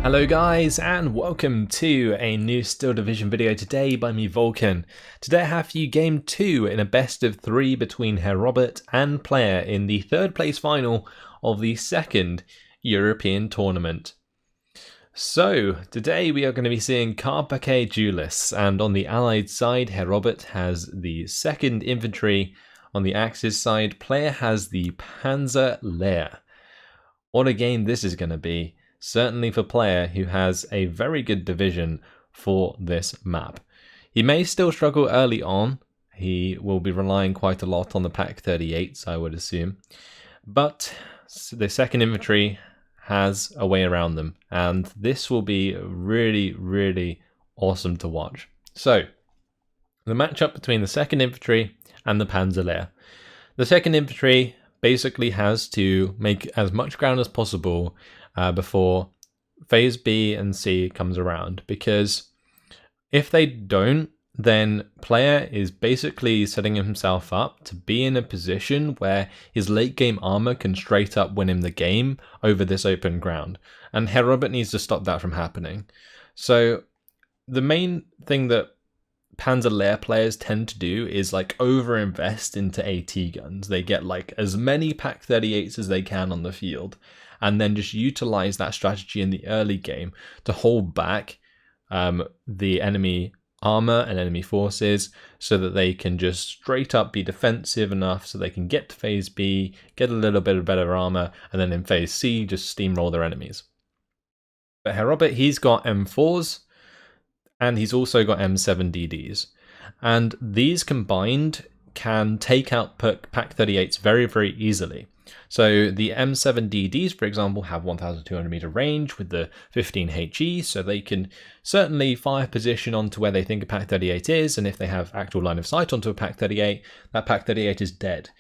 Hello guys, and welcome to a new Steel Division video today by me, Vulcan. Today I have for you game 2 in a best of 3 between Herr Robert and Player in the third place final of the second European tournament. So, today we are going to be seeing Carpiquet Duellists, and on the Allied side, Herr Robert has the 2nd Infantry. On the Axis side, Player has the Panzer Lehr. What a game this is going to be. Certainly for Player, who has a very good division for this map. He may still struggle early on. He will be relying quite a lot on the Pak 38s, I would assume. But the 2nd Infantry has a way around them, and this will be really awesome to watch. So, the matchup between the 2nd Infantry and the Panzer Lehr. The 2nd Infantry basically has to make as much ground as possible before phase B and C comes around, because if they don't, then Player is basically setting himself up to be in a position where his late game armor can straight up win him the game over this open ground, and Herr Robert needs to stop that from happening. So the main thing that Panzer Lehr players tend to do is like overinvest into AT guns. They get like as many Pak 38s as they can on the field, and then just utilize that strategy in the early game to hold back the enemy armor and enemy forces, so that they can just straight up be defensive enough so they can get to phase B, get a little bit of better armor, and then in phase C just steamroll their enemies. But Herr Robert, he's got M4s, and he's also got M7DDs, and these combined can take out Pak 38s very easily. So the M7DDs, for example, have 1,200 meter range with the 15 HE, so they can certainly fire position onto where they think a Pak 38 is, and if they have actual line of sight onto a Pak 38, that Pak 38 is dead.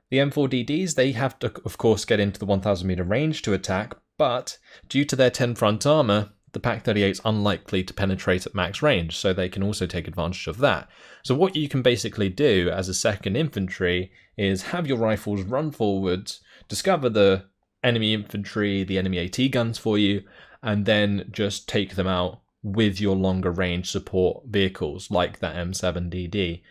The M4DDs, they have to, of course, get into the 1,000 meter range to attack, but due to their 10 front armor, the Pak 38 is unlikely to penetrate at max range, so they can also take advantage of that. So what you can basically do as a 2nd Infantry is have your rifles run forwards, discover the enemy infantry, the enemy AT guns for you, and then just take them out with your longer range support vehicles like that M7DD.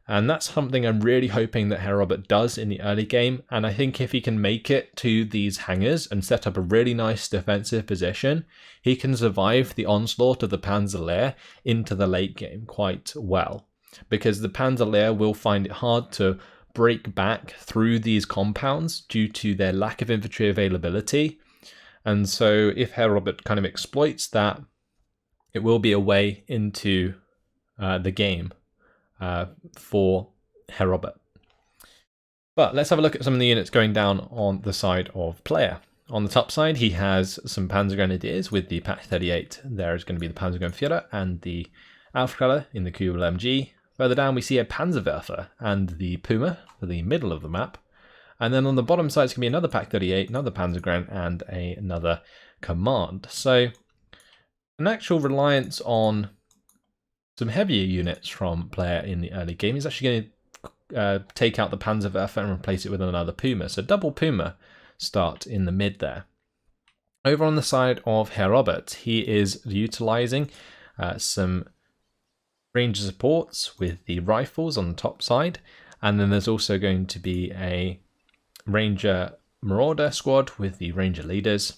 And that's something I'm really hoping that Herr Robert does in the early game, and I think if he can make it to these hangars and set up a really nice defensive position, he can survive the onslaught of the Panzer Lehr into the late game quite well. Because the Panzer Lehr will find it hard to break back through these compounds due to their lack of infantry availability. And so if Herr Robert kind of exploits that, it will be a way into the game for Herr Robert. But let's have a look at some of the units going down on the side of Player. On the top side, he has some Panzer Grenadiers with the Pak 38. There is going to be the Panzergrenadier and the Aufklärer in the QLMG. Further down, we see a Panzerwerfer and the Puma for the middle of the map. And then on the bottom side, it's going to be another Pak 38, another Panzergren, and another Command. So an actual reliance on some heavier units from Player in the early game. He's actually going to take out the Panzerwerfer and replace it with another Puma. So double Puma start in the mid there. Over on the side of Herr Robert, he is utilizing some Ranger supports with the rifles on the top side, and then there's also going to be a Ranger Marauder squad with the Ranger leaders.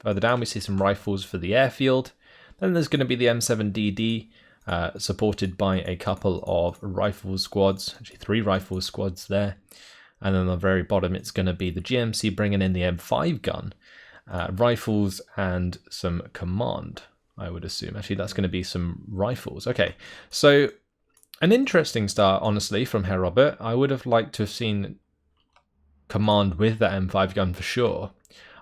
Further down we see some rifles for the airfield. Then there's going to be the M7DD supported by a couple of rifle squads, actually 3 rifle squads there. And then on the very bottom it's going to be the GMC bringing in the M5 gun, rifles and some command, I would assume. Actually, that's going to be some rifles. Okay, so an interesting start, honestly, from Herr Robert. I would have liked to have seen command with that M5 gun for sure.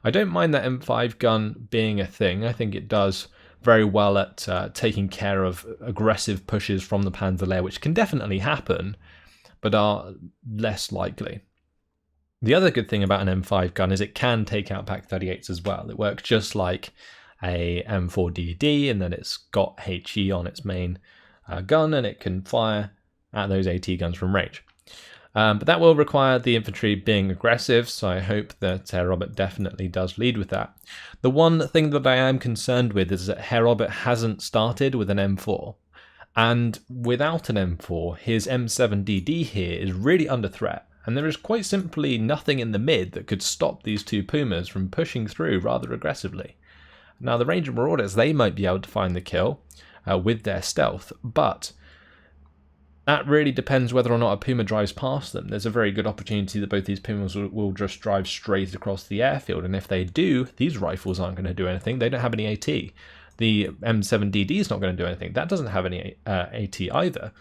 I don't mind that M5 gun being a thing. I think it does very well at taking care of aggressive pushes from the Panzer Lehr, which can definitely happen, but are less likely. The other good thing about an M5 gun is it can take out Pak 38s as well. It works just like a M4DD, and then it's got HE on its main gun, and it can fire at those AT guns from range. But that will require the infantry being aggressive, so I hope that Herr Robert definitely does lead with that. The one thing that I am concerned with is that Herr Robert hasn't started with an M4. And without an M4, his M7DD here is really under threat. And there is quite simply nothing in the mid that could stop these two Pumas from pushing through rather aggressively. Now the Ranger Marauders, they might be able to find the kill with their stealth, but that really depends whether or not a Puma drives past them. There's a very good opportunity that both these Pumas will just drive straight across the airfield, and if they do, these rifles aren't going to do anything. They don't have any AT. The M7DD is not going to do anything. That doesn't have any AT either.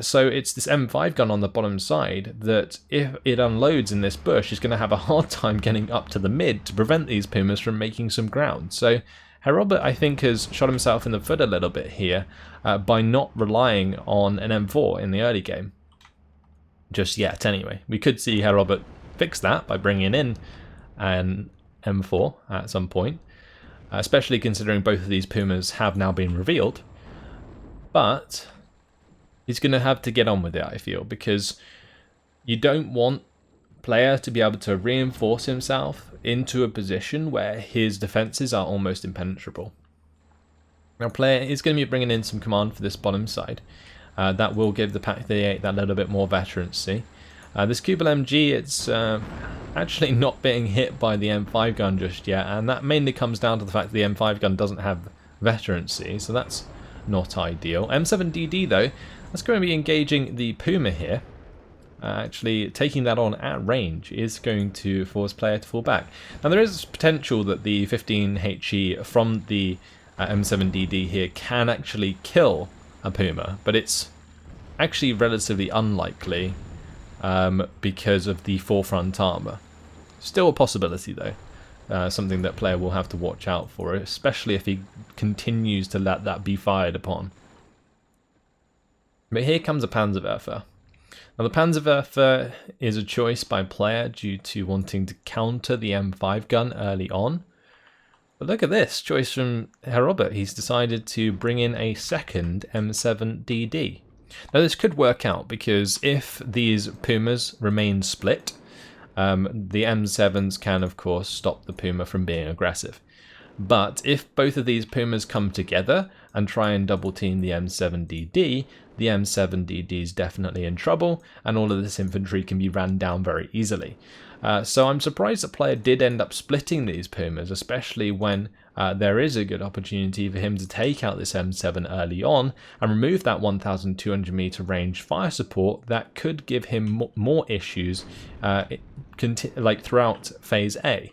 So it's this M5 gun on the bottom side that, if it unloads in this bush, is going to have a hard time getting up to the mid to prevent these Pumas from making some ground. So Herr Robert, I think, has shot himself in the foot a little bit here by not relying on an M4 in the early game. Just yet, anyway. We could see Herr Robert fix that by bringing in an M4 at some point, especially considering both of these Pumas have now been revealed. But he's going to have to get on with it, I feel, because you don't want player to be able to reinforce himself into a position where his defenses are almost impenetrable. Now player is going to be bringing in some command for this bottom side. That will give the Pak-38 that little bit more veterancy. This Kubel MG, it's actually not being hit by the M5 gun just yet, and that mainly comes down to the fact that the M5 gun doesn't have veterancy, so that's not ideal. M7DD though, that's going to be engaging the Puma here. Actually taking that on at range is going to force player to fall back. Now there is potential that the 15HE from the M7DD here can actually kill a Puma, but it's actually relatively unlikely because of the forefront armor. Still a possibility though, something that player will have to watch out for, especially if he continues to let that be fired upon. But here comes a Panzerwerfer. Now the Panzerwerfer is a choice by player due to wanting to counter the M5 gun early on. But look at this choice from Herr Robert. He's decided to bring in a second M7DD. Now this could work out because if these Pumas remain split, the M7s can of course stop the Puma from being aggressive. But if both of these Pumas come together and try and double team the M7DD, the M7DD is definitely in trouble, and all of this infantry can be ran down very easily. So I'm surprised that player did end up splitting these Pumas, especially when there is a good opportunity for him to take out this M7 early on and remove that 1,200 meter range fire support that could give him more issues like throughout phase A.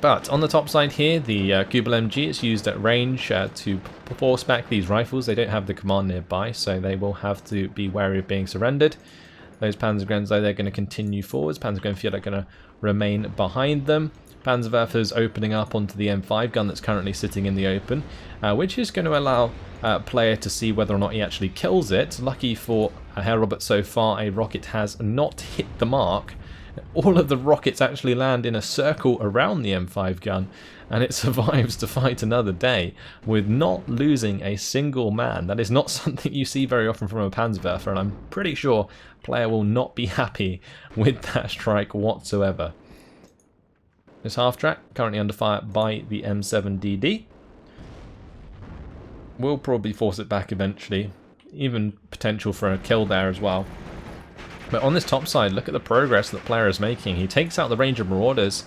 But on the top side here, the Kubel MG is used at range to force back these rifles. They don't have the command nearby, so they will have to be wary of being surrendered. Those Panzergrens, though, they're going to continue forwards. Panzergrenfjord are going to remain behind them. Panzerwerfer's opening up onto the M5 gun that's currently sitting in the open, which is going to allow player to see whether or not he actually kills it. Lucky for Herr Robert so far, a rocket has not hit the mark. All of the rockets actually land in a circle around the M5 gun, and it survives to fight another day with not losing a single man. That is not something you see very often from a Panzerwerfer, and I'm pretty sure player will not be happy with that strike whatsoever. This half-track, currently under fire by the M7DD. Will probably force it back eventually, even potential for a kill there as well. But on this top side, look at the progress that player is making. He takes out the Ranger Marauders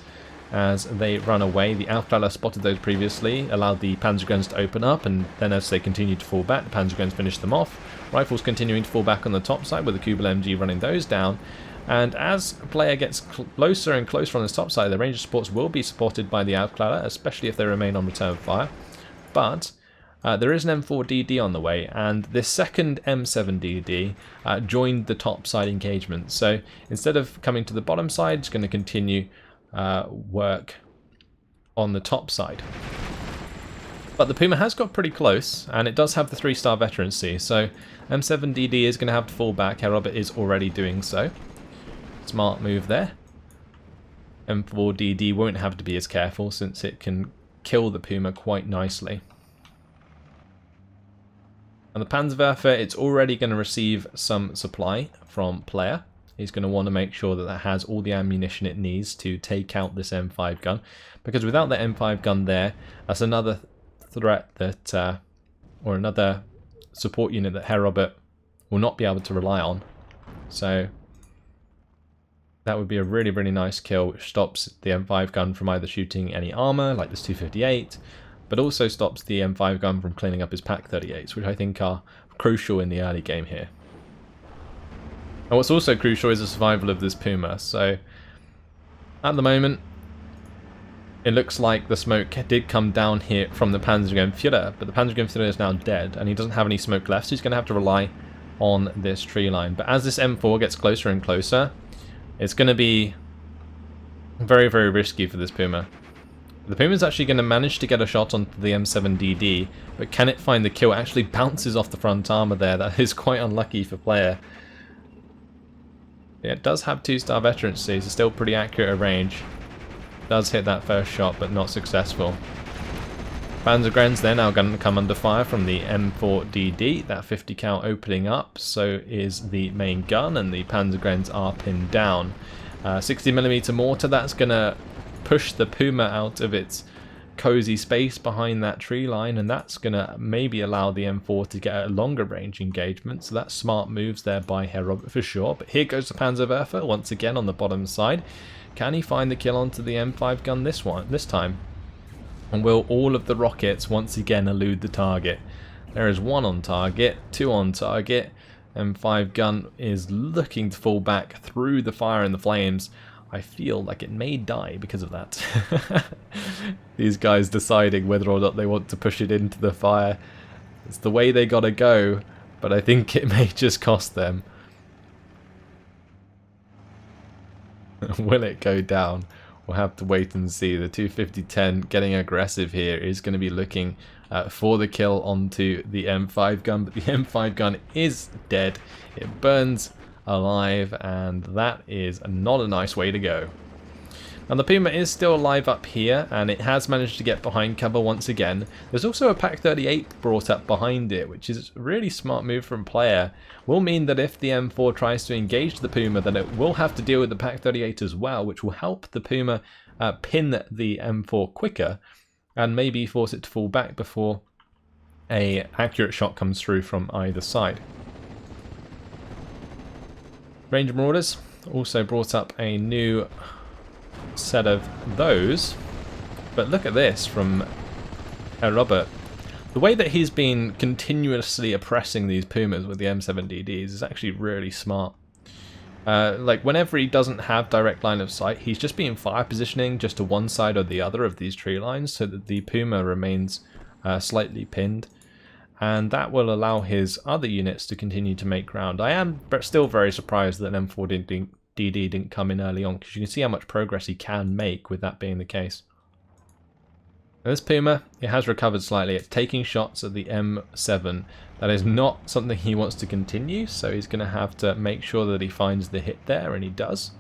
as they run away. The Aufklärer spotted those previously, allowed the Panzergrens to open up, and then as they continue to fall back, the Panzergrens finish them off. Rifles continuing to fall back on the top side with the Kubel MG running those down. And as player gets closer and closer on this top side, the Ranger supports will be supported by the Aufklärer, especially if they remain on return fire. But there is an M4DD on the way, and this second M7DD joined the top side engagement. So instead of coming to the bottom side, it's going to continue work on the top side. But the Puma has got pretty close, and it does have the 3-star veterancy, so M7DD is going to have to fall back. Herr Robert is already doing so. Smart move there. M4DD won't have to be as careful since it can kill the Puma quite nicely. And the Panzerwerfer, it's already going to receive some supply from player. He's going to want to make sure that that has all the ammunition it needs to take out this M5 gun. Because without the M5 gun there, that's another threat that, or another support unit that Herr Robert will not be able to rely on. So that would be a really, really nice kill, which stops the M5 gun from either shooting any armor, like this 258, but also stops the M5 gun from cleaning up his Pak-38s, which I think are crucial in the early game here. And what's also crucial is the survival of this Puma. So at the moment, it looks like the smoke did come down here from the Panzerwerfer, but the Panzerwerfer is now dead, and he doesn't have any smoke left, so he's going to have to rely on this tree line. But as this M4 gets closer and closer, it's going to be very, very risky for this Puma. The Puma's actually going to manage to get a shot onto the M7DD, but can it find the kill? It actually bounces off the front armor there. That is quite unlucky for player. Yeah, it does have 2-star veteran, so it's still pretty accurate at range. Does hit that first shot, but not successful. Panzergrenz then now going to come under fire from the M4DD. That 50 cal opening up, so is the main gun, and the Panzergrenz are pinned down. 60mm mortar, that's going to push the Puma out of its cozy space behind that tree line, and that's going to maybe allow the M4 to get a longer range engagement. So that's smart moves there by Herr Robert for sure. But here goes the Panzerwerfer once again on the bottom side. Can he find the kill onto the M5 gun this time? And will all of the rockets once again elude the target? There is 1 on target, 2 on target. M5 gun is looking to fall back through the fire and the flames. I feel like it may die because of that. These guys deciding whether or not they want to push it into the fire. It's the way they gotta go, but I think it may just cost them. Will it go down? We'll have to wait and see. The 250-10 getting aggressive here is going to be looking for the kill onto the M5 gun, but the M5 gun is dead. It burns alive, and that is not a nice way to go. Now the Puma is still alive up here, and it has managed to get behind cover once again. There's also a Pak-38 brought up behind it, which is a really smart move from player. Will mean that if the M4 tries to engage the Puma, then it will have to deal with the Pak-38 as well, which will help the Puma pin the M4 quicker, and maybe force it to fall back before an accurate shot comes through from either side. Ranger Marauders also brought up a new set of those, but look at this from Herr Robert. The way that he's been continuously oppressing these Pumas with the M7DDs is actually really smart. Like whenever he doesn't have direct line of sight, he's just been fire positioning just to one side or the other of these tree lines so that the Puma remains slightly pinned, and that will allow his other units to continue to make ground. I am still very surprised that M4DD didn't come in early on, because you can see how much progress he can make with that being the case. Now this Puma, it has recovered slightly. It's taking shots at the M7. That is not something he wants to continue, so he's going to have to make sure that he finds the hit there, and he does.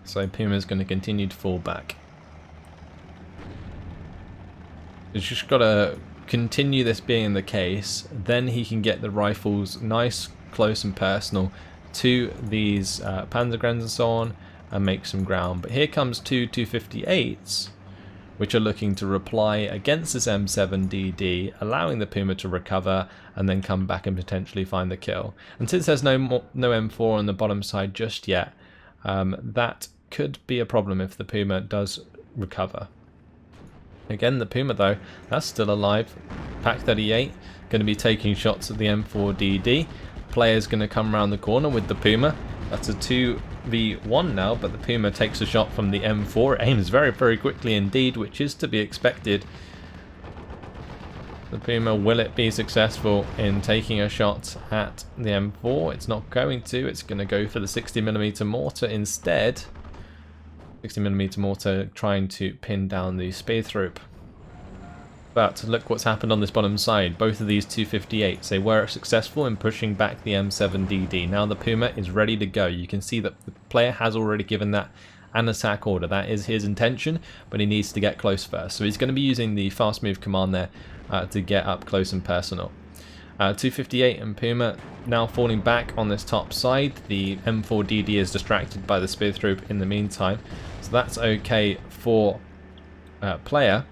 So Puma's going to continue to fall back. He's just got to continue this being the case, then he can get the rifles nice, close and personal to these Panzergrenz and so on, and make some ground. But here comes 2 258s, which are looking to reply against this M7DD, allowing the Puma to recover and then come back and potentially find the kill. And since there's no M4 on the bottom side just yet, that could be a problem if the Puma does recover. Again, the Puma though, that's still alive. Pak-38 going to be taking shots at the M4DD. Player's going to come around the corner with the Puma. That's a 2v1 now, but the Puma takes a shot from the M4. It aims very, very quickly indeed, which is to be expected. The Puma, will it be successful in taking a shot at the M4? It's not going to. It's going to go for the 60mm mortar instead. 60mm mortar trying to pin down the Speerthroop. But look what's happened on this bottom side. Both of these 258s, they were successful in pushing back the M7DD. Now the Puma is ready to go. You can see that the player has already given that an attack order. That is his intention, but he needs to get close first. So he's going to be using the fast move command there to get up close and personal. 258 and Puma now falling back on this top side. The M4DD is distracted by the spear troop in the meantime, so that's okay for player.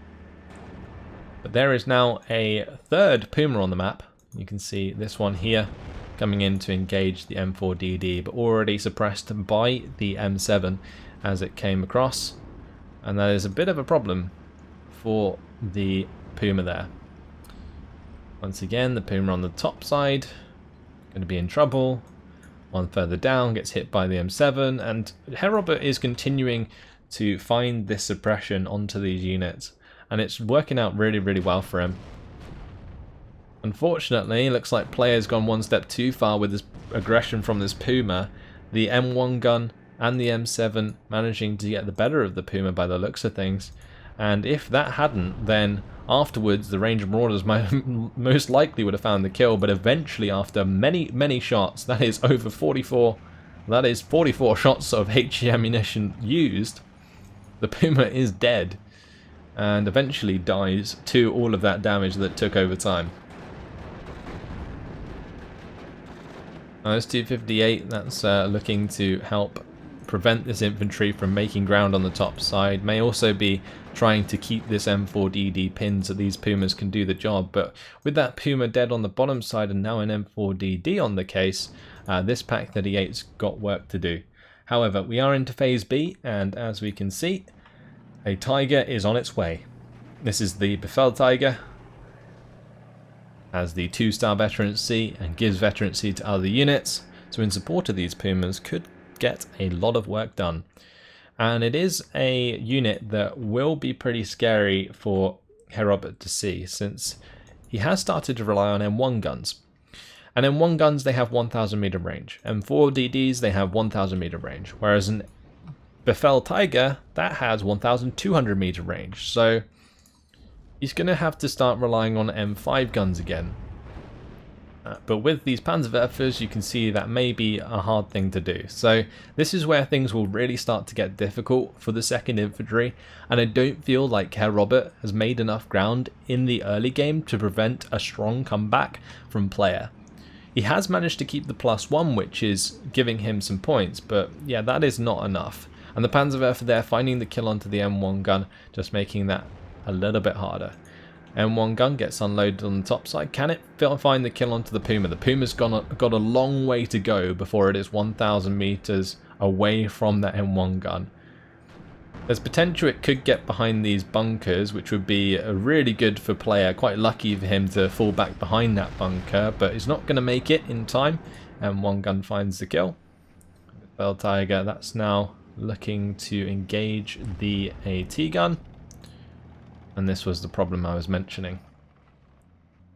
But there is now a third Puma on the map. You can see this one here coming in to engage the M4DD, but already suppressed by the M7 as it came across, and that is a bit of a problem for the Puma there. Once again, the Puma on the top side going to be in trouble. One further down gets hit by the M7, and Herr Robert is continuing to find this suppression onto these units, and it's working out really, really well for him. Unfortunately, it looks like player's gone one step too far with his aggression from this Puma. The M1 gun and the M7 managing to get the better of the Puma by the looks of things, and if that hadn't, then afterwards the Ranger Marauders most likely would have found the kill. But eventually, after many shots, that is over 44, that is 44 shots of HE ammunition used, the Puma is dead and eventually dies to all of that damage that took over time. This 258, that's looking to help prevent this infantry from making ground on the top side. May also be trying to keep this M4DD pinned so these Pumas can do the job. But with that Puma dead on the bottom side and now an M4DD on the case, this Pack 38's got work to do. However, we are into Phase B, and as we can see, a Tiger is on its way. This is the Befehl Tiger. Has the 2-star veterancy and gives veterancy to other units, so in support of these Pumas could get a lot of work done. And it is a unit that will be pretty scary for Herr Robert to see, since he has started to rely on M1 guns. And M1 guns, they have 1000 meter range. M4DDs, they have 1000 meter range, whereas an Befehl Tiger, that has 1200 meter range. So he's going to have to start relying on M5 guns again. But with these Panzerwerfers, you can see that may be a hard thing to do. So this is where things will really start to get difficult for the 2nd Infantry, and I don't feel like Herr Robert has made enough ground in the early game to prevent a strong comeback from player. He has managed to keep the +1, which is giving him some points, but yeah, that is not enough. And the Panzerwerfer there finding the kill onto the M1 gun, just making that a little bit harder. M1 gun gets unloaded on the top side. Can it find the kill onto the Puma? The Puma's got a long way to go before it is 1000 meters away from that M1 gun. There's potential it could get behind these bunkers, which would be really good for player. Quite lucky for him to fall back behind that bunker, but he's not going to make it in time. M1 gun finds the kill. Befehl Tiger, that's now looking to engage the AT gun. And this was the problem I was mentioning.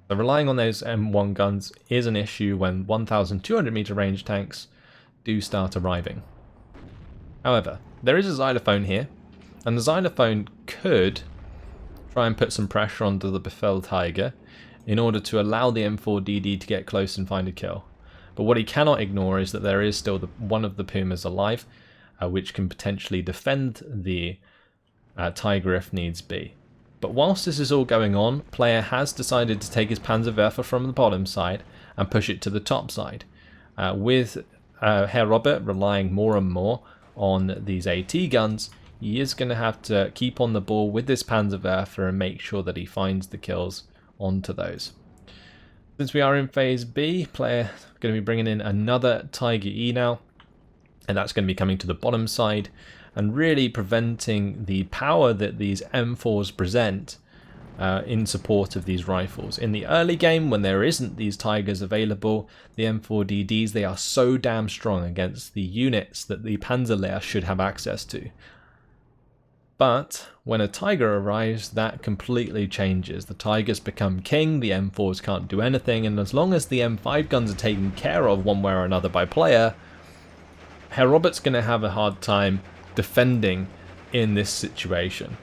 So relying on those M1 guns is an issue when 1200 meter range tanks do start arriving. However, there is a xylophone here, and the xylophone could try and put some pressure onto the Befehl Tiger in order to allow the M4DD to get close and find a kill. But what he cannot ignore is that there is still one of the Pumas alive, which can potentially defend the Tiger if needs be. But whilst this is all going on, player has decided to take his Panzerwerfer from the bottom side and push it to the top side, with Herr Robert relying more and more on these AT guns. He is going to have to keep on the ball with this Panzerwerfer and make sure that he finds the kills onto those. Since we are in Phase B, player going to be bringing in another Tiger E now, and that's going to be coming to the bottom side and really preventing the power that these M4s present in support of these rifles. In the early game, when there isn't these Tigers available, the M4DDs, they are so damn strong against the units that the Panzer Lehr should have access to. But when a Tiger arrives, that completely changes. The Tigers become king, the M4s can't do anything, and as long as the M5 guns are taken care of one way or another by player, Herr Robert's going to have a hard time defending in this situation.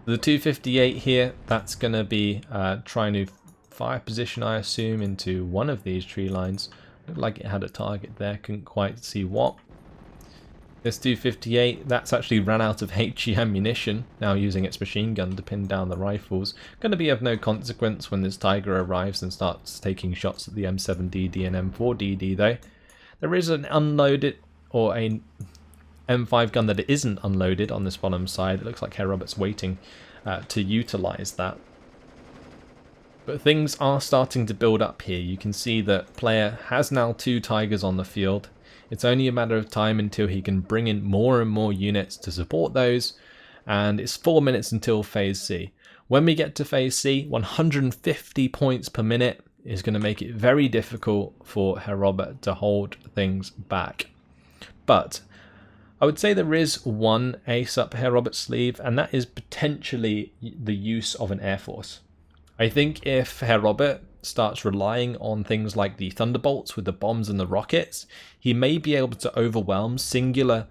The 258 here, that's going to be trying to fire position, I assume, into one of these tree lines. Looked like it had a target there, couldn't quite see what. This 258, that's actually ran out of HE ammunition, now using its machine gun to pin down the rifles. Going to be of no consequence when this Tiger arrives and starts taking shots at the M7DD and M4DD though. There is an unloaded, or a M5 gun that isn't unloaded on this bottom side. It looks like Herr Robert's waiting to utilise that. But things are starting to build up here. You can see that player has now 2 Tigers on the field. It's only a matter of time until he can bring in more and more units to support those, and it's 4 minutes until Phase C. When we get to Phase C, 150 points per minute is going to make it very difficult for Herr Robert to hold things back. But I would say there is one ace up Herr Robert's sleeve, and that is potentially the use of an Air Force. I think if Herr Robert starts relying on things like the Thunderbolts with the bombs and the rockets, he may be able to overwhelm singular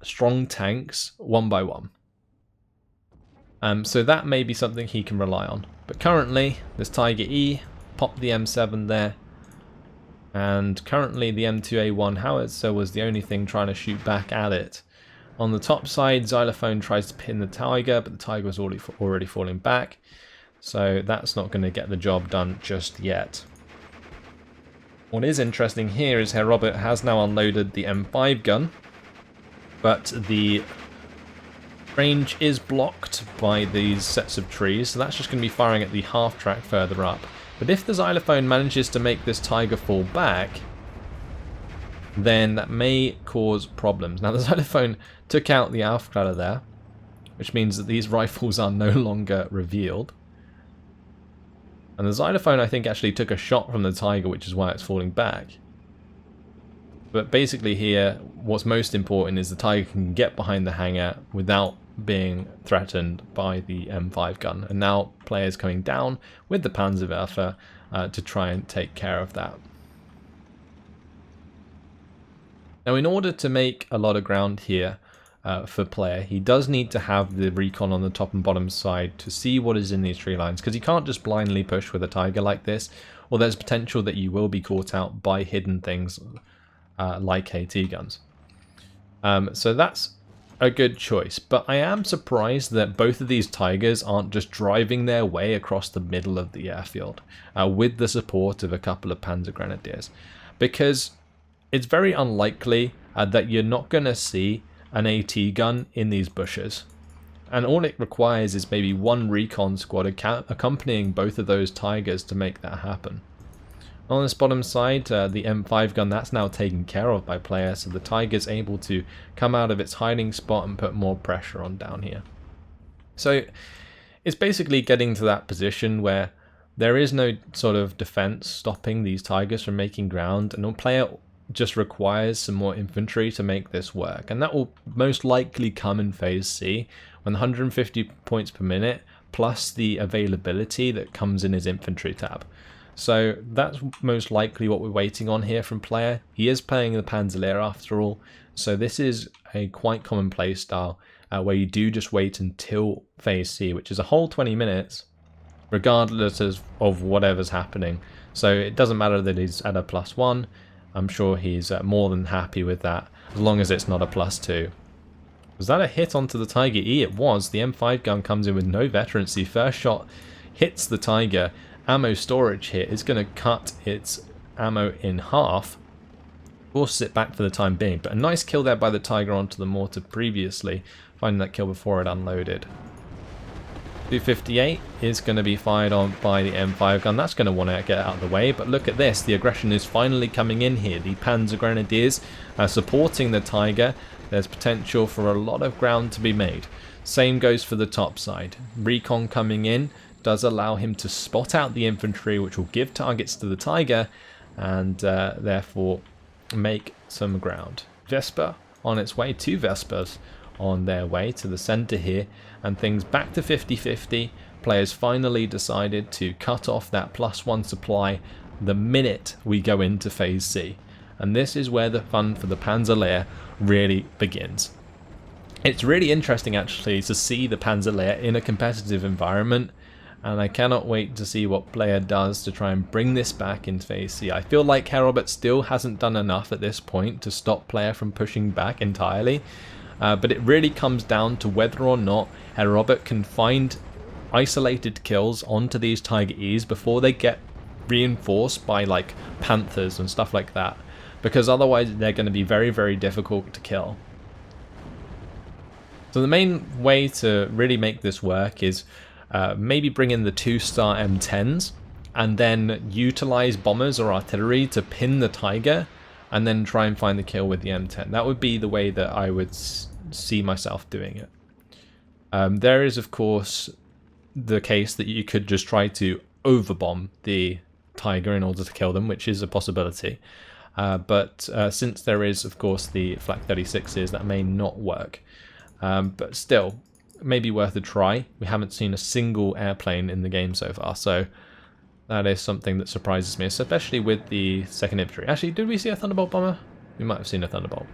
strong tanks one by one. So that may be something he can rely on. But currently, this Tiger E popped the M7 there, and currently the M2A1 howitzer was the only thing trying to shoot back at it. On the top side, Xylophone tries to pin the Tiger, but the Tiger was already falling back. So that's not going to get the job done just yet. What is interesting here is Herr Robert has now unloaded the M5 gun, but the range is blocked by these sets of trees, so that's just going to be firing at the half track further up. But if the Xylophone manages to make this Tiger fall back, then that may cause problems. Now the Xylophone took out the Aufklärer there, which means that these rifles are no longer revealed. And the Xylophone, I think, actually took a shot from the Tiger, which is why it's falling back. But basically here, what's most important is the Tiger can get behind the hangar without being threatened by the M5 gun. And now players coming down with the Panzerwerfer to try and take care of that. Now in order to make a lot of ground here, for player, he does need to have the recon on the top and bottom side to see what is in these tree lines, because you can't just blindly push with a Tiger like this, or there's potential that you will be caught out by hidden things like AT guns. So that's a good choice, but I am surprised that both of these Tigers aren't just driving their way across the middle of the airfield with the support of a couple of Panzer Grenadiers, because it's very unlikely that you're not going to see an AT gun in these bushes, and all it requires is maybe one recon squad accompanying both of those Tigers to make that happen. On this bottom side, the M5 gun, that's now taken care of by player, so the Tiger's able to come out of its hiding spot and put more pressure on down here. So it's basically getting to that position where there is no sort of defense stopping these Tigers from making ground, and the player just requires some more infantry to make this work, and that will most likely come in Phase C when 150 points per minute plus the availability that comes in his infantry tab. So that's most likely what we're waiting on here from player. He is playing the Panzer Lehr after all, so this is a quite common play style where you do just wait until Phase C, which is a whole 20 minutes regardless of whatever's happening. So it doesn't matter that he's at a +1. I'm sure he's more than happy with that, as long as it's not a +2. Was that a hit onto the Tiger E? It was. The M5 gun comes in with no veterancy. First shot hits the Tiger. Ammo storage here is going to cut its ammo in half. Forces it back for the time being. But a nice kill there by the Tiger onto the mortar previously, finding that kill before it unloaded. 258 is going to be fired on by the M5 gun. That's going to want to get out of the way, but look at this. The aggression is finally coming in here. The Panzer Grenadiers are supporting the Tiger. There's potential for a lot of ground to be made. Same goes for the top side. Recon coming in does allow him to spot out the infantry, which will give targets to the Tiger and therefore make some ground. Vesper on its way, 2 Vespers on their way to the center here, and things back to 50-50. Players finally decided to cut off that +1 supply the minute we go into Phase C, and this is where the fun for the Panzer Lehr really begins. It's really interesting actually to see the Panzer Lehr in a competitive environment, and I cannot wait to see what player does to try and bring this back into phase C. I feel like Herr Robert still hasn't done enough at this point to stop player from pushing back entirely, but it really comes down to whether or not Herr Robert can find isolated kills onto these Tiger E's before they get reinforced by like Panthers and stuff like that, because otherwise they're going to be very, very difficult to kill. So the main way to really make this work is maybe bring in the 2-star M10s and then utilize bombers or artillery to pin the Tiger and then try and find the kill with the M10. That would be the way that I would see myself doing it. There is of course the case that you could just try to overbomb the Tiger in order to kill them, which is a possibility. But since there is of course the Flak 36s, that may not work. But still, maybe worth a try. We haven't seen a single airplane in the game so far, so that is something that surprises me, especially with the 2nd Infantry. Actually, did we see a Thunderbolt bomber? We might have seen a Thunderbolt.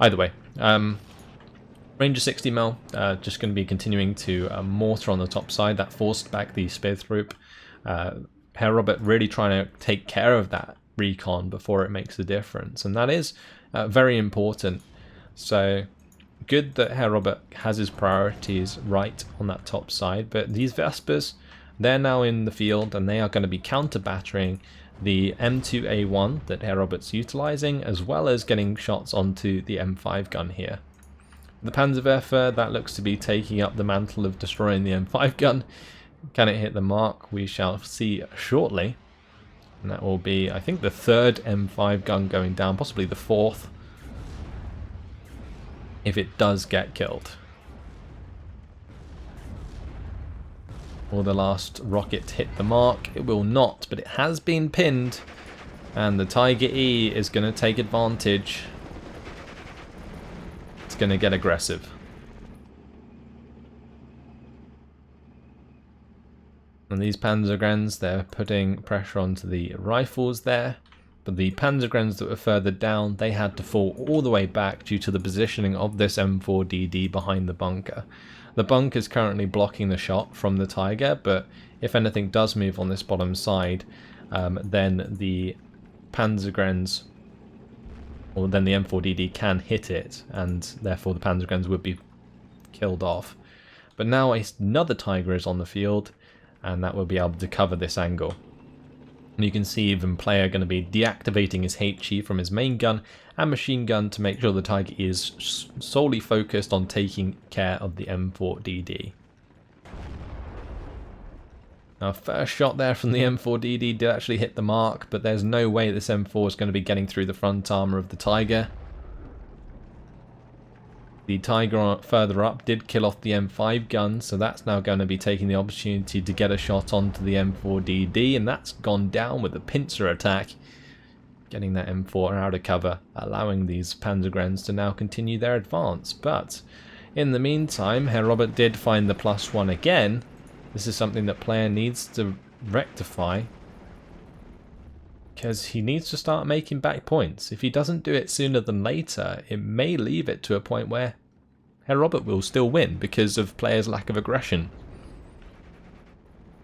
Either way, range of 60mm, just going to be continuing to mortar on the top side. That forced back the Speertroop. Herr Robert really trying to take care of that recon before it makes a difference, and that is very important. So good that Herr Robert has his priorities right on that top side, but these Vespers, they're now in the field and they are going to be counter-battering the M2A1 that Herr Robert's utilizing, as well as getting shots onto the M5 gun here. The Panzerwerfer, that looks to be taking up the mantle of destroying the M5 gun. Can it hit the mark? We shall see shortly. And that will be, I think, the 3rd M5 gun going down, possibly the 4th. If it does get killed. Will the last rocket hit the mark? It will not, but it has been pinned. And the Tiger E is going to take advantage. It's going to get aggressive. And these Panzergrens, they're putting pressure onto the rifles there. But the Panzergrens that were further down, they had to fall all the way back due to the positioning of this M4DD behind the bunker. The bunker is currently blocking the shot from the Tiger, but if anything does move on this bottom side, then the Panzergrens, or then the M4DD can hit it, and therefore the Panzergrens would be killed off. But now another Tiger is on the field, and that will be able to cover this angle. And you can see even player going to be deactivating his HE from his main gun and machine gun to make sure the Tiger is solely focused on taking care of the M4DD. Now, first shot there from the M4DD did actually hit the mark, but there's no way this M4 is going to be getting through the front armor of the Tiger. The Tiger further up did kill off the M5 gun, so that's now going to be taking the opportunity to get a shot onto the M4DD, and that's gone down with a pincer attack, getting that M4 out of cover, allowing these Panzergrens to now continue their advance. But in the meantime, Herr Robert did find the +1 again. This is something that player needs to rectify, because he needs to start making back points. If he doesn't do it sooner than later, it may leave it to a point where Herr Robert will still win because of player's lack of aggression.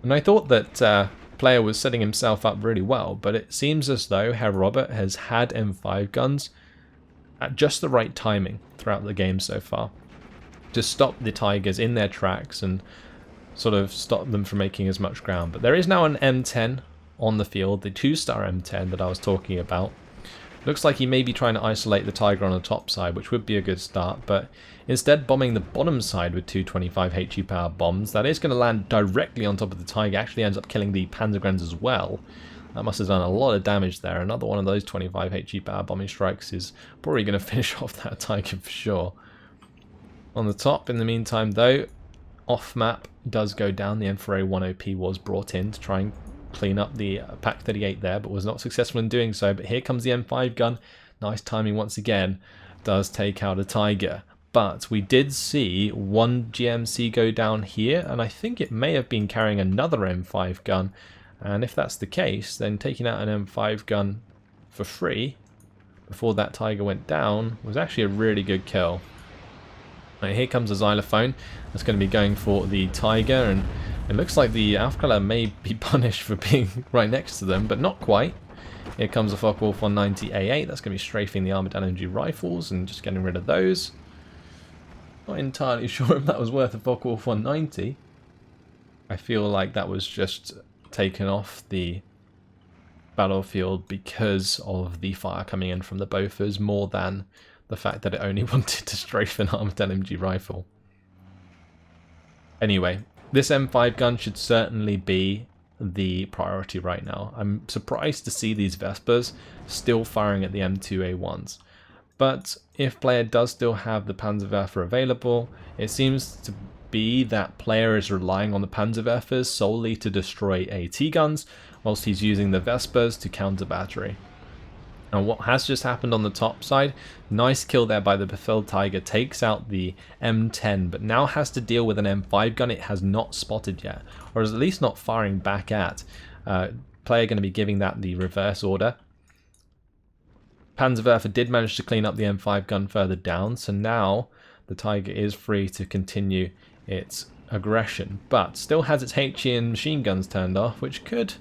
And I thought that player was setting himself up really well, but it seems as though Herr Robert has had M5 guns at just the right timing throughout the game so far to stop the Tigers in their tracks and sort of stop them from making as much ground. But there is now an M10 on the field, the 2-star M10 that I was talking about. Looks like he may be trying to isolate the Tiger on the top side, which would be a good start, but instead bombing the bottom side with 225 HE power bombs. That is going to land directly on top of the Tiger, actually ends up killing the Panzergrens as well. That must have done a lot of damage there. Another one of those 25 HE power bombing strikes is probably going to finish off that Tiger for sure. On the top, in the meantime though, off map does go down. The M4A1 OP was brought in to try and clean up the Pak 38 there, but was not successful in doing so. But here comes the M5 gun. Nice timing once again. Does take out a Tiger. But we did see one GMC go down here, and I think it may have been carrying another M5 gun. And if that's the case, then taking out an M5 gun for free before that Tiger went down was actually a really good kill. Right, here comes a xylophone that's going to be going for the Tiger, and It looks like the Aufklärer may be punished for being right next to them, but not quite. Here comes the Focke-Wulf 190 A8. That's going to be strafing the armoured LMG rifles and just getting rid of those. Not entirely sure if that was worth a Focke-Wulf 190. I feel like that was just taken off the battlefield because of the fire coming in from the Bofors more than the fact that it only wanted to strafe an armoured LMG rifle. Anyway, this M5 gun should certainly be the priority right now. I'm surprised to see these Vespers still firing at the M2A1s. But if player does still have the Panzerwerfer available, it seems to be that player is relying on the Panzerwerfers solely to destroy AT guns, whilst he's using the Vespers to counter battery. And what has just happened on the top side, nice kill there by the Befehld Tiger, takes out the M10, but now has to deal with an M5 gun it has not spotted yet, or is at least not firing back at. Player going to be giving that the reverse order. Panzerwerfer did manage to clean up the M5 gun further down, so now the Tiger is free to continue its aggression, but still has its HE and machine guns turned off, which could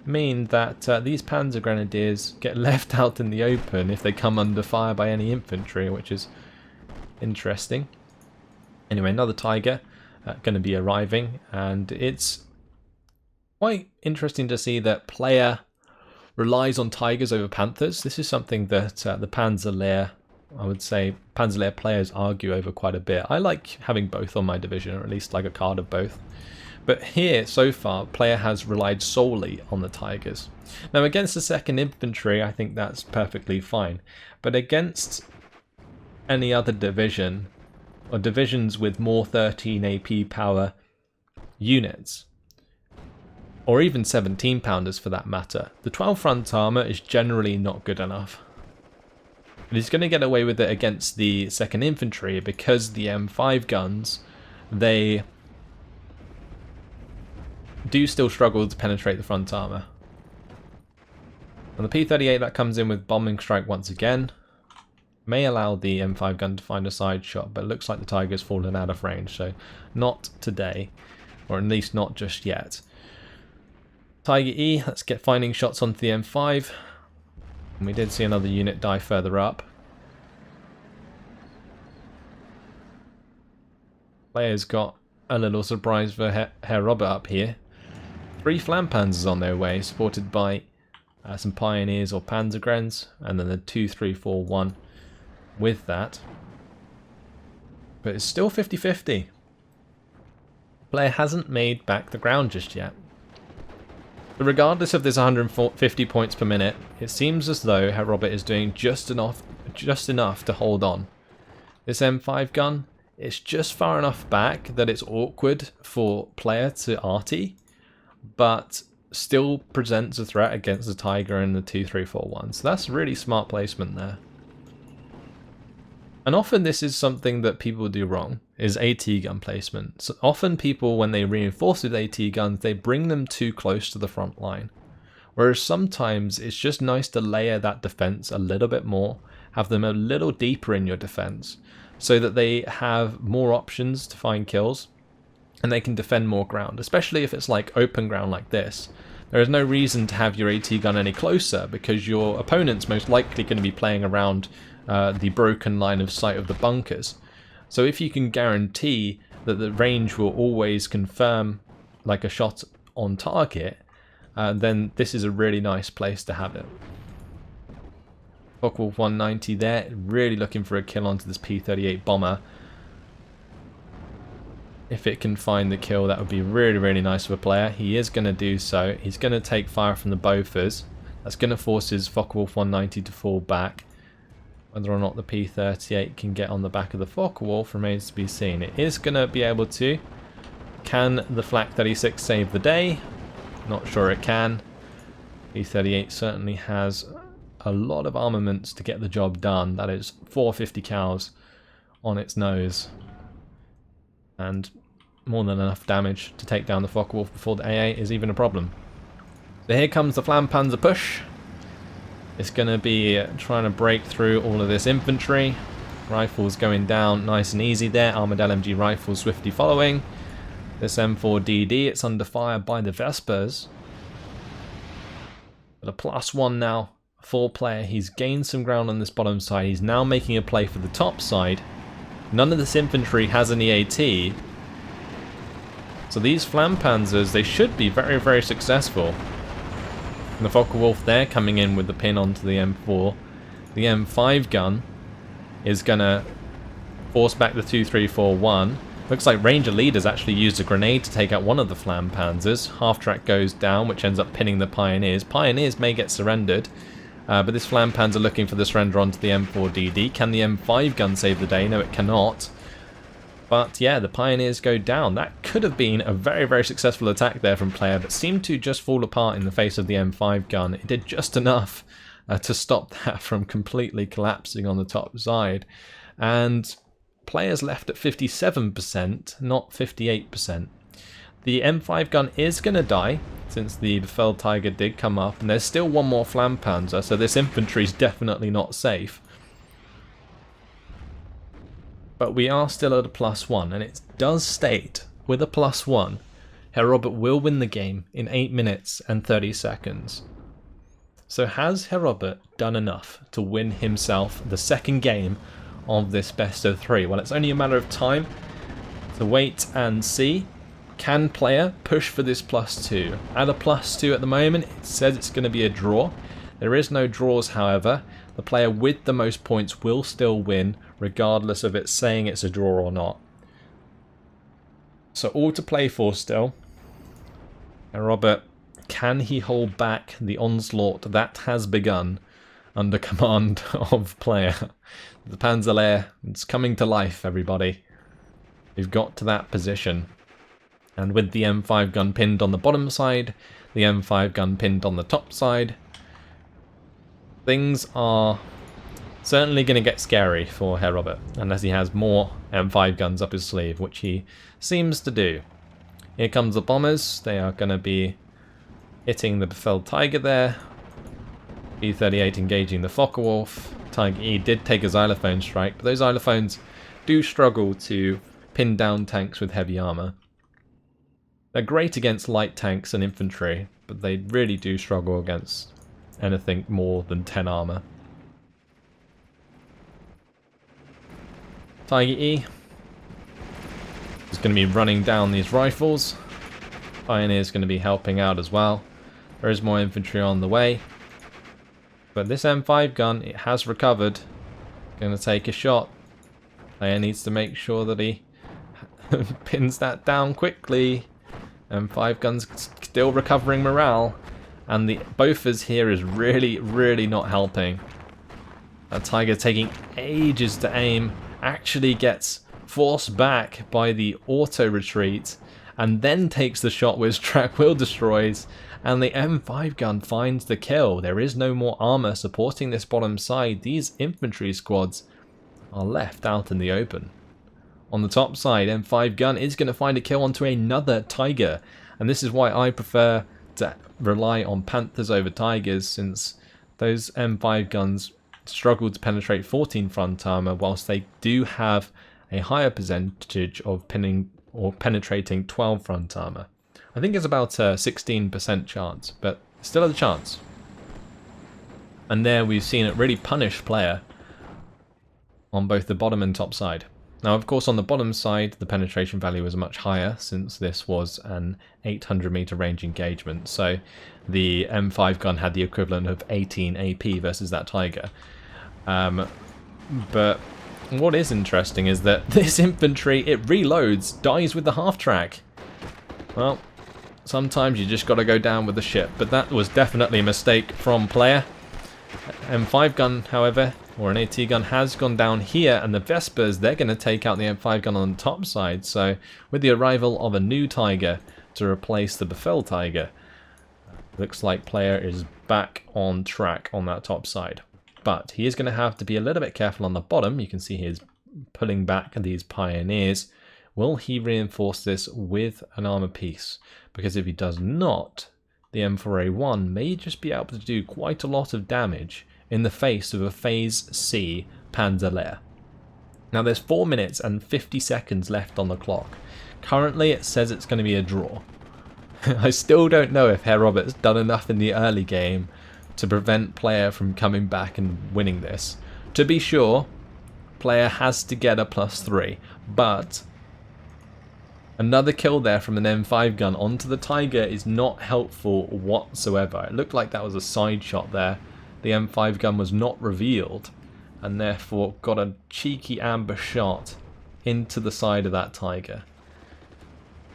mean that these Panzer Grenadiers get left out in the open if they come under fire by any infantry, which is interesting. Anyway, another Tiger going to be arriving, and it's quite interesting to see that player relies on Tigers over Panthers. This is something that the Panzer Lehr, I would say, Panzer Lehr players argue over quite a bit. I like having both on my division, or at least like a card of both. But here, so far, player has relied solely on the Tigers. Now, against the 2nd Infantry, I think that's perfectly fine. But against any other division, or divisions with more 13 AP power units, or even 17 pounders for that matter, the 12 front armour is generally not good enough. And he's going to get away with it against the 2nd Infantry because the M5 guns, they do still struggle to penetrate the front armour. And the P-38 that comes in with bombing strike once again may allow the M5 gun to find a side shot, but it looks like the Tiger's fallen out of range, so not today, or at least not just yet. Tiger E, let's get finding shots onto the M5. And we did see another unit die further up. Player's got a little surprise for Herr Robert up here. 3 Flampanzers on their way, supported by some Pioneers or Panzergrens, and then the 2-3-4-1 with that. But it's still 50-50. Player hasn't made back the ground just yet. But regardless of this 150 points per minute, it seems as though Herr Robert is doing just enough to hold on. This M5 gun, it's just far enough back that it's awkward for player to arty, but still presents a threat against the Tiger and the 2-3-4-1. So that's really smart placement there. And often this is something that people do wrong, is AT gun placement. So often people, when they reinforce with AT guns, they bring them too close to the front line. Whereas sometimes it's just nice to layer that defense a little bit more, have them a little deeper in your defense, so that they have more options to find kills, and they can defend more ground, especially if it's like open ground like this. There is no reason to have your AT gun any closer, because your opponent's most likely going to be playing around the broken line of sight of the bunkers. So if you can guarantee that the range will always confirm like a shot on target, then this is a really nice place to have it. Focke-Wulf 190 there, really looking for a kill onto this P-38 bomber. If it can find the kill, that would be really, really nice for a player. He is going to do so. He's going to take fire from the Bofors. That's going to force his Focke-Wulf 190 to fall back. Whether or not the P-38 can get on the back of the Focke-Wulf remains to be seen. It is going to be able to. Can the Flak 36 save the day? Not sure it can. P-38 certainly has a lot of armaments to get the job done. That is 450 cows on its nose. And more than enough damage to take down the Focke-Wulf before the AA is even a problem. So here comes the Flampanzer push. It's going to be trying to break through all of this infantry. Rifles going down nice and easy there. Armoured LMG rifles swiftly following. This M4DD, it's under fire by the Vespers. But a +1 now for player. He's gained some ground on this bottom side. He's now making a play for the top side. None of this infantry has an EAT. So these Flampanzers, they should be very, very successful. And the Focke-Wulf there coming in with the pin onto the M4. The M5 gun is going to force back the 2-3-4-1. Looks like Ranger Leaders actually used a grenade to take out one of the Flampanzers. Half track goes down, which ends up pinning the Pioneers. Pioneers may get surrendered, but this Flampanzer looking for the surrender onto the M4DD. Can the M5 gun save the day? No, it cannot. But yeah, the Pioneers go down. That could have been a very, very successful attack there from player, but seemed to just fall apart in the face of the M5 gun. It did just enough to stop that from completely collapsing on the top side. And players left at 57%, not 58%. The M5 gun is going to die, since the Befell Tiger did come up, and there's still one more Flampanzer, so this infantry is definitely not safe. But we are still at a +1, and it does state, with a +1, Herr Robert will win the game in 8 minutes and 30 seconds. So has Herr Robert done enough to win himself the second game of this best of 3? Well, it's only a matter of time to wait and see. Can player push for this +2? At a +2 at the moment, it says it's going to be a draw. There is no draws, however. The player with the most points will still win, regardless of it saying it's a draw or not. So all to play for still. And Robert, can he hold back the onslaught that has begun under command of player? The Panzer Lehr, it's coming to life, everybody. We've got to that position. And with the M5 gun pinned on the bottom side, the M5 gun pinned on the top side, things are certainly going to get scary for Herr Robert, unless he has more M5 guns up his sleeve, which he seems to do. Here comes the bombers. They are going to be hitting the Befell Tiger there. B-38 engaging the Focke-Wulf. Tiger E did take a xylophone strike, but those xylophones do struggle to pin down tanks with heavy armor. They're great against light tanks and infantry, but they really do struggle against anything more than 10 armor. Tiger E is going to be running down these rifles. Pioneer is going to be helping out as well. There is more infantry on the way. But this M5 gun, it has recovered. Going to take a shot. Player needs to make sure that he pins that down quickly. M5 gun's still recovering morale. And the Bofors here is really, really not helping. That Tiger taking ages to aim. Actually gets forced back by the auto retreat. And then takes the shot which track wheel destroys. And the M5 gun finds the kill. There is no more armor supporting this bottom side. These infantry squads are left out in the open. On the top side, M5 gun is going to find a kill onto another Tiger. And this is why I prefer to rely on Panthers over Tigers, since those M5 guns struggle to penetrate 14 front armor, whilst they do have a higher percentage of pinning or penetrating 12 front armor. I think it's about a 16% chance, but still a chance. And there we've seen it really punish player on both the bottom and top side. Now, of course, on the bottom side, the penetration value was much higher, since this was an 800 meter range engagement. So the M5 gun had the equivalent of 18 AP versus that Tiger. But what is interesting is that this infantry, it reloads, dies with the half track. Well, sometimes you just got to go down with the ship, but that was definitely a mistake from player. M5 gun, however, or an AT gun, has gone down here, and the Vespers, they're going to take out the M5 gun on the top side. So with the arrival of a new Tiger to replace the Befell Tiger, looks like player is back on track on that top side. But he is going to have to be a little bit careful on the bottom. You can see he's pulling back these Pioneers. Will he reinforce this with an armor piece? Because if he does not, the M4A1 may just be able to do quite a lot of damage in the face of a Phase C Panzer Lehr. Now there's 4 minutes and 50 seconds left on the clock. Currently it says it's going to be a draw. I still don't know if Herr Robert's done enough in the early game to prevent player from coming back and winning this. To be sure, player has to get a +3, but another kill there from an M5 gun onto the Tiger is not helpful whatsoever. It looked like that was a side shot there. The M5 gun was not revealed and therefore got a cheeky ambush shot into the side of that Tiger.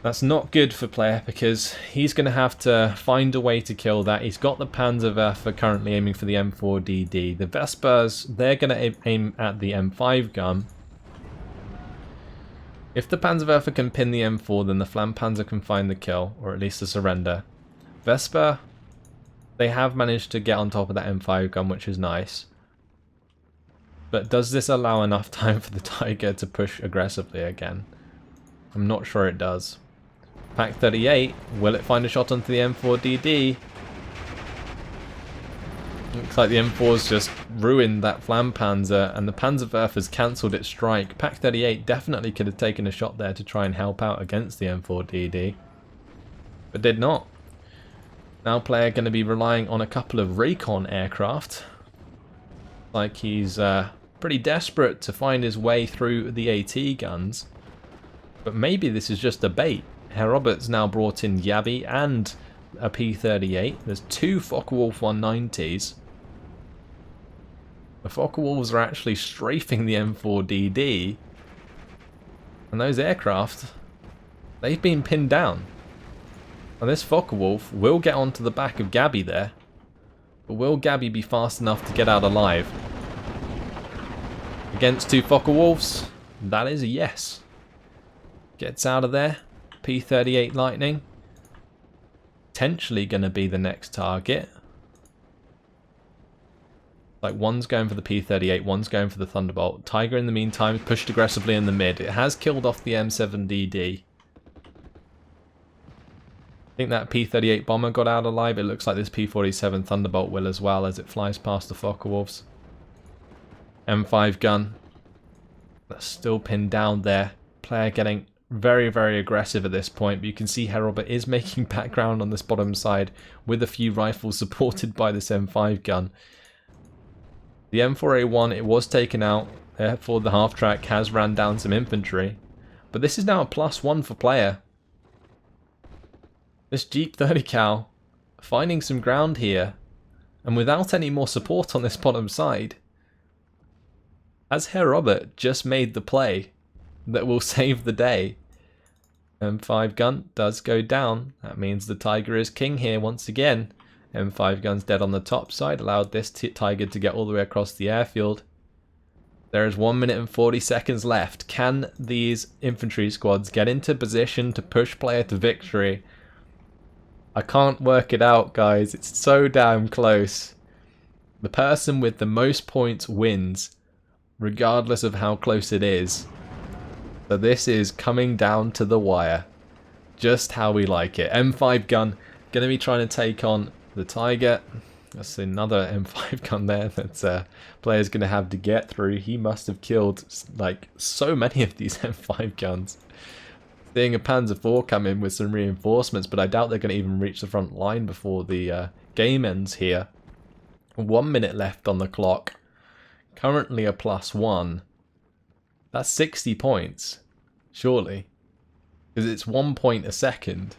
That's not good for player because he's going to have to find a way to kill that. He's got the Panzerwerfer currently aiming for the M4DD. The Vespers, they're going to aim at the M5 gun. If the Panzerwerfer can pin the M4, then the Flampanzer can find the kill, or at least the surrender. Vesper, they have managed to get on top of that M5 gun, which is nice. But does this allow enough time for the Tiger to push aggressively again? I'm not sure it does. Pack 38, will it find a shot onto the M4DD? Looks like the M4's just ruined that Flampanzer and the Panzerwerfer's cancelled its strike. Pack 38 definitely could have taken a shot there to try and help out against the M4DD, but did not. Now player going to be relying on a couple of recon aircraft. Like he's pretty desperate to find his way through the AT guns. But maybe this is just a bait. Herr Robert's now brought in Yabby and a P38. There's 2 Focke-Wulf 190s. The Focke-Wulfs are actually strafing the M4DD. And those aircraft, they've been pinned down. And this Focke-Wulf will get onto the back of Gabby there. But will Gabby be fast enough to get out alive? Against 2 Focke-Wulfs, that is a yes. Gets out of there. P38 Lightning. Potentially going to be the next target. Like one's going for the P38, one's going for the Thunderbolt. Tiger in the meantime pushed aggressively in the mid. It has killed off the M7DD. I think that P38 bomber got out alive. It looks like this P47 Thunderbolt will as well as it flies past the Focke-Wulfs. M5 gun. That's still pinned down there. Player getting very, very aggressive at this point, but you can see Herr Robert is making background on this bottom side with a few rifles supported by this M5 gun. The M4A1, it was taken out, therefore the half track has ran down some infantry, but this is now a +1 for player. This Jeep 30 cal finding some ground here, and without any more support on this bottom side, has Herr Robert just made the play that will save the day. M5 gun does go down. That means the Tiger is king here once again. M5 gun's dead on the top side, allowed this Tiger to get all the way across the airfield. There is 1 minute and 40 seconds left. Can these infantry squads get into position to push player to victory? I can't work it out, guys. It's so damn close. The person with the most points wins, regardless of how close it is. So this is coming down to the wire. Just how we like it. M5 gun going to be trying to take on the Tiger. That's another M5 gun there that player's going to have to get through. He must have killed like so many of these M5 guns. Seeing a Panzer IV come in with some reinforcements, but I doubt they're going to even reach the front line before the game ends here. 1 minute left on the clock. Currently a +1. That's 60 points, surely. Because it's 1 point a second.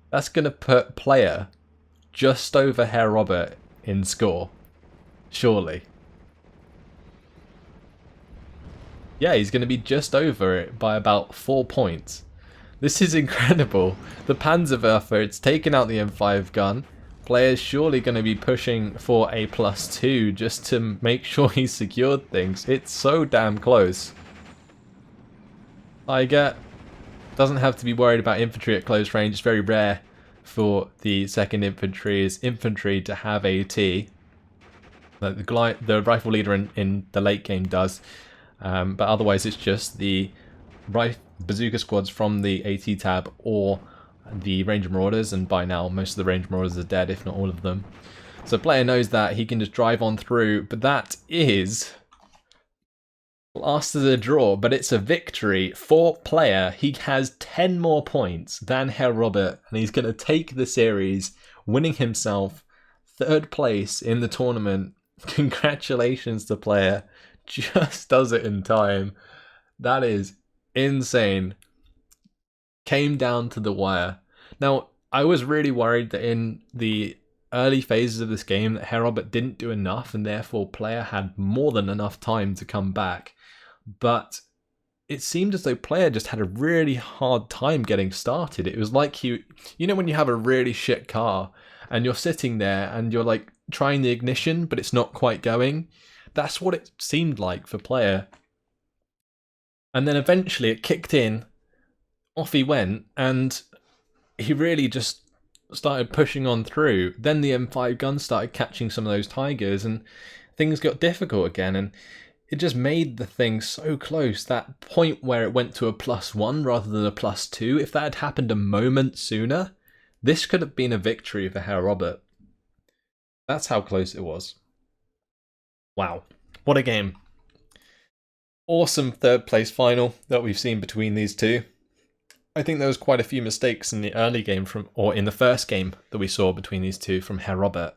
That's going to put player just over Herr Robert in score, surely. Yeah, he's going to be just over it by about 4 points. This is incredible. The Panzerwerfer, it's taken out the M5 gun. Player's surely going to be pushing for a +2 just to make sure he's secured things. It's so damn close. Tiger doesn't have to be worried about infantry at close range. It's very rare for the 2nd infantry to have AT. The rifle leader in the late game does. But otherwise it's just the bazooka squads from the AT tab or the Ranger Marauders, and by now most of the Ranger Marauders are dead, if not all of them. So player knows that he can just drive on through, but that is Last is a draw, but it's a victory for player. He has 10 more points than Herr Robert, and he's going to take the series, winning himself 3rd place in the tournament. Congratulations to player. Just does it in time. That is insane. Came down to the wire. Now, I was really worried that in the early phases of this game that Herr Robert didn't do enough, and therefore player had more than enough time to come back. But it seemed as though player just had a really hard time getting started. It was like you know when you have a really shit car and you're sitting there and you're like trying the ignition but it's not quite going. That's what it seemed like for player. And then eventually it kicked in, off he went, and he really just started pushing on through. Then the M5 gun started catching some of those Tigers and things got difficult again, and it just made the thing so close. That point where it went to a +1 rather than a +2, if that had happened a moment sooner, this could have been a victory for Herr Robert. That's how close it was. Wow, what a game. Awesome 3rd place final that we've seen between these two. I think there was quite a few mistakes in the early game or in the first game that we saw between these two from Herr Robert.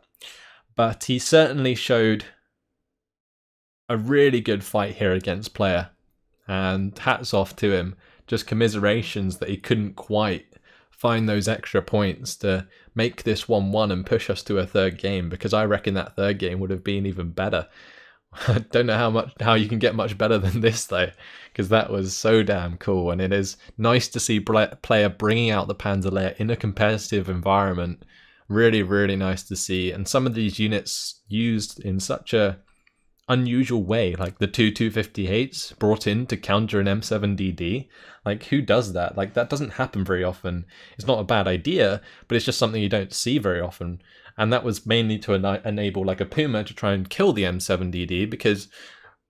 But he certainly showed a really good fight here against player. And hats off to him. Just commiserations that he couldn't quite find those extra points to make this 1-1 and push us to a 3rd game, because I reckon that 3rd game would have been even better. I don't know how you can get much better than this though, because that was so damn cool, and it is nice to see player bringing out the Panzer Lehr in a competitive environment. Really, really nice to see, and some of these units used in such a unusual way, like the 258s brought in to counter an M7DD. Like, who does that? Like, that doesn't happen very often. It's not a bad idea, but it's just something you don't see very often. And that was mainly to enable like a Puma to try and kill the M7DD, because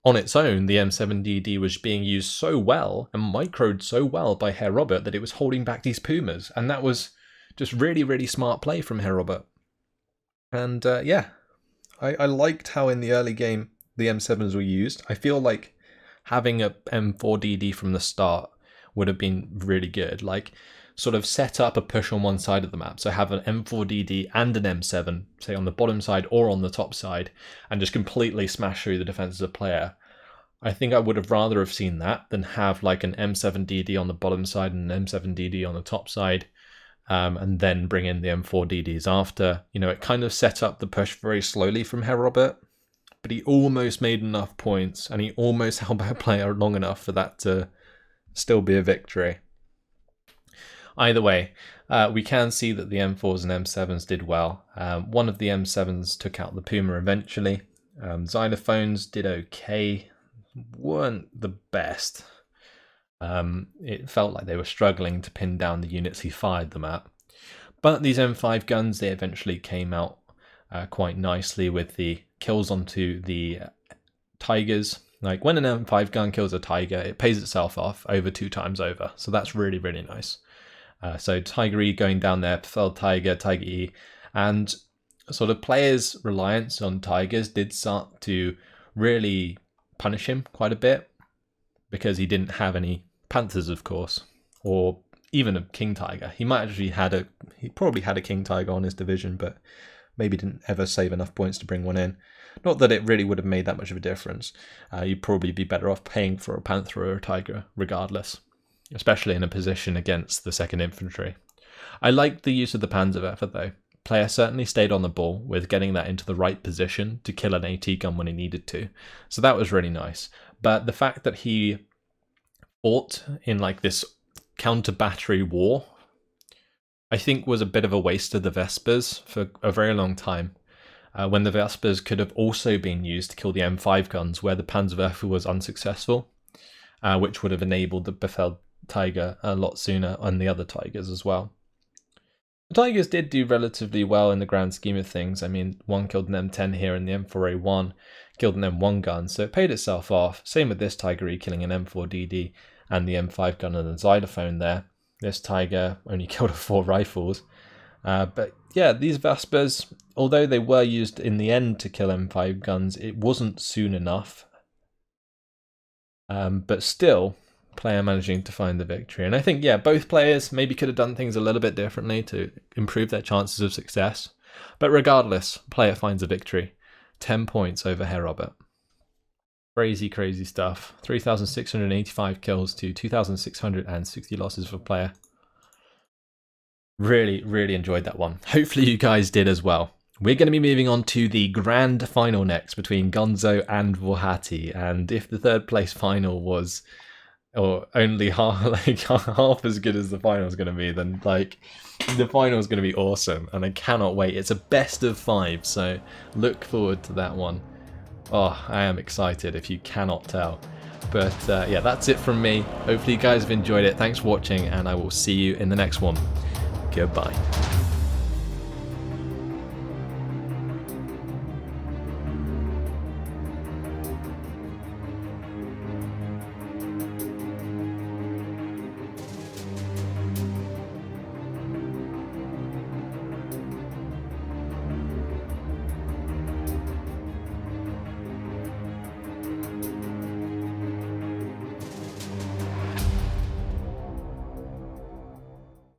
on its own, the M7DD was being used so well and microed so well by Herr Robert that it was holding back these Pumas. And that was just really, really smart play from Herr Robert. And yeah, I liked how in the early game the M7s were used. I feel like having a M4DD from the start would have been really good. Like, sort of set up a push on one side of the map. So have an M4DD and an M7, say on the bottom side or on the top side, and just completely smash through the defenses of player. I think I would have rather have seen that than have like an M7DD on the bottom side and an M7DD on the top side, and then bring in the M4DDs after. You know, it kind of set up the push very slowly from Herr Robert, but he almost made enough points and he almost held back player long enough for that to still be a victory. Either way, we can see that the M4s and M7s did well. One of the M7s took out the Puma eventually. Xylophones did okay, weren't the best. It felt like they were struggling to pin down the units he fired them at. But these M5 guns, they eventually came out quite nicely with the kills onto the Tigers. Like, when an M5 gun kills a Tiger, it pays itself off over 2 times over. So that's really, really nice. So Tiger E going down there, fell Tiger, Tiger E, and sort of players' reliance on Tigers did start to really punish him quite a bit, because he didn't have any Panthers, of course, or even a King Tiger. He probably had a King Tiger on his division, but maybe didn't ever save enough points to bring one in. Not that it really would have made that much of a difference. You'd probably be better off paying for a Panther or a Tiger regardless, especially in a position against the 2nd Infantry. I liked the use of the Panzerwerfer though. Player certainly stayed on the ball with getting that into the right position to kill an AT gun when he needed to. So that was really nice. But the fact that he fought in like this counter-battery war, I think was a bit of a waste of the Vespers for a very long time. When the Vespers could have also been used to kill the M5 guns where the Panzerwerfer was unsuccessful, which would have enabled the Befeld Tiger a lot sooner and the other Tigers as well. The Tigers did do relatively well in the grand scheme of things. I mean, one killed an M10 here and the M4A1 killed an M1 gun, so it paid itself off. Same with this Tiger E killing an M4DD and the M5 gun and the xylophone there. This Tiger only killed 4 rifles. But yeah, these Vespers, although they were used in the end to kill M5 guns, it wasn't soon enough. but still, player managing to find the victory. And I think, yeah, both players maybe could have done things a little bit differently to improve their chances of success. But regardless, player finds a victory. 10 points over Herr Robert. Crazy, crazy stuff. 3,685 kills to 2,660 losses for player. Really, really enjoyed that one. Hopefully you guys did as well. We're going to be moving on to the grand final next between Gonzo and Vuhati. And if the third place final was only half as good as the final is going to be, then the final is going to be awesome. And I cannot wait. It's a best of 5, so look forward to that one. Oh, I am excited if you cannot tell. But yeah, that's it from me. Hopefully you guys have enjoyed it. Thanks for watching, and I will see you in the next one. Goodbye.